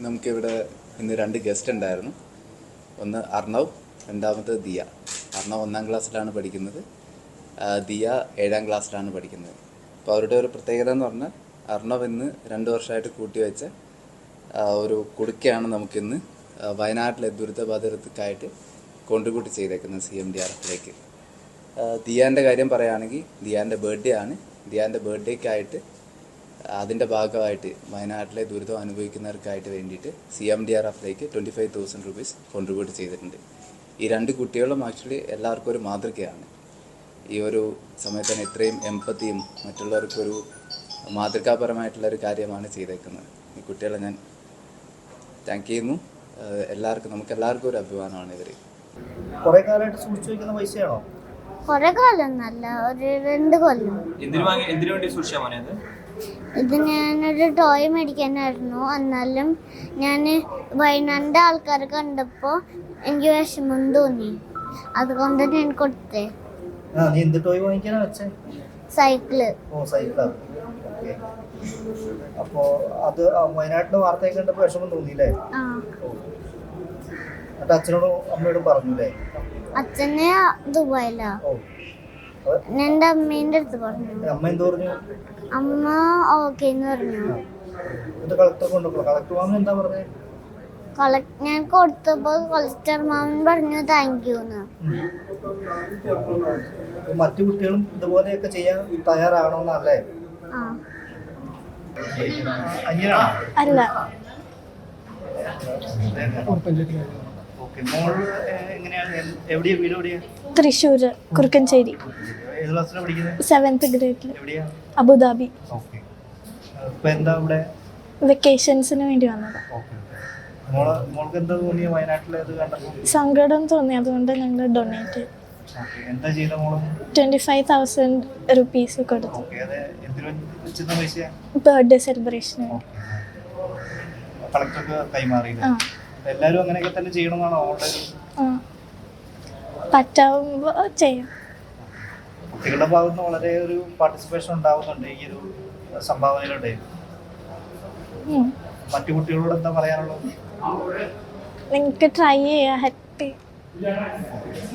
നമുക്കിവിടെ ഇന്ന് 2 ഗസ്റ്റ് ഉണ്ടായിരുന്നു. ഒന്ന് അർണവ്, രണ്ടാമത് ദിയ. അർണവ് 1ാം ക്ലാസ്സിലാണ് പഠിക്കുന്നത്, ദിയ 7ാം ക്ലാസ്സിലാണ് പഠിക്കുന്നത്. അപ്പോൾ അവരുടെ ഒരു പ്രത്യേകത എന്ന് പറഞ്ഞാൽ അർണവ് ഇന്ന് 2 വർഷമായിട്ട് കൂട്ടിവെച്ച ഒരു കുടുക്കയാണ് നമുക്കിന്ന് വയനാട്ടിലെ ദുരിതബാധിതർക്കായിട്ട് കോൺട്രിബ്യൂട്ട് ചെയ്തേക്കുന്നത് CMDRFിലേക്ക്. ദിയാൻ്റെ കാര്യം പറയുകയാണെങ്കിൽ ദിയാൻ്റെ ബർത്ത്ഡേ ആണ്. ദിയാൻ്റെ ബർത്ത്ഡേക്കായിട്ട് അതിൻ്റെ ഭാഗമായിട്ട് വയനാട്ടിലെ ദുരിതം അനുഭവിക്കുന്നവർക്കായിട്ട് വേണ്ടിയിട്ട് CMDRFിലേക്ക് 25,000 രൂപീസ് കോൺട്രിബ്യൂട്ട് ചെയ്തിട്ടുണ്ട്. ഈ 2 കുട്ടികളും ആക്ച്വലി എല്ലാവർക്കും ഒരു മാതൃകയാണ്. ഈ ഒരു സമയത്ത് തന്നെ ഇത്രയും എമ്പത്തിയും മറ്റുള്ളവർക്കൊരു മാതൃകാപരമായിട്ടുള്ളൊരു കാര്യമാണ് ചെയ്തേക്കുന്നത്. ഈ കുട്ടികളെ ഞാൻ താങ്ക് ചെയ്യുന്നു. നമുക്കെല്ലാവർക്കും ഒരു അഭിമാനമാണ് ഇവർ. കുറേ കാലമായിട്ട് സൂക്ഷിച്ചു വയ്ക്കുന്ന പൈസയാണോ? കുറേ കാലം നല്ല ഒരു 2 കൊല്ലം. എന്തിനു വേണ്ടി സൂക്ഷിച്ചാ മോനെ? ഇത് ഞാനൊരു ടോയ് മേടിക്കാനായിരുന്നു. എന്നാലും ഞാൻ വയനാടിൻ്റെ ആൾക്കാരെ കണ്ടപ്പോൾ എനിക്ക് വിഷമം തോന്നി, അതുകൊണ്ട് ഞാൻ കൊടുത്തേ. നീ എന്ത് ടോയ് വാങ്ങിക്കാനാ വെച്ചേ? സൈക്കിള്. സൈക്കിളാ. അപ്പോ അത് വയനാട്ടിലെ വാർത്തയൊക്കെ കണ്ടപ്പോൾ വിഷമം തോന്നിയില്ലേ? എന്നിട്ട് അച്ഛനോടും അമ്മയോടും പറഞ്ഞൂല്ലേ? അച്ഛനെ ദുബായിലാ. എൻ്റെ അമ്മേൻ്റെ അടുത്ത് പറഞ്ഞു. അമ്മ എന്ത് പറഞ്ഞു? അമ്മ ഓക്കേന്ന് പറഞ്ഞു. ഞാൻ കൊടുത്തപ്പോ കളക്ടർ മാമൻ പറഞ്ഞു താങ്ക് യൂന്ന്. മറ്റു കുട്ടികളും ഇതുപോലെയൊക്കെ ചെയ്യാൻ തയ്യാറാണോന്നല്ലേ? അല്ല, തൃശ്ശൂര് കുറുക്കഞ്ചേരി. 7th ഗ്രേഡിൽ. അബുദാബി. വെക്കേഷൻസിന് വേണ്ടി വന്നത്. സങ്കടം തോന്നി, അതുകൊണ്ട് ഞങ്ങൾ ഡൊണേറ്റ് 25,000 രൂപീസ് കൊടുത്തു. ബർത്ത്ഡേ സെലിബ്രേഷന്. പറ്റാവുമ്പോ ചെയ്യാം. കുട്ടികളുടെ ഭാഗത്ത് വളരെ ഒരു പാർട്ടിസിപ്പേഷൻ ഉണ്ടാവുന്നുണ്ട് ഈ ഒരു സംഭാവനയിലൂടെ. മറ്റു കുട്ടികളോട് എന്താ പറയാനുള്ളത്? നിങ്ങൾക്ക് ട്രൈ ചെയ്യാം. ഹാപ്പി.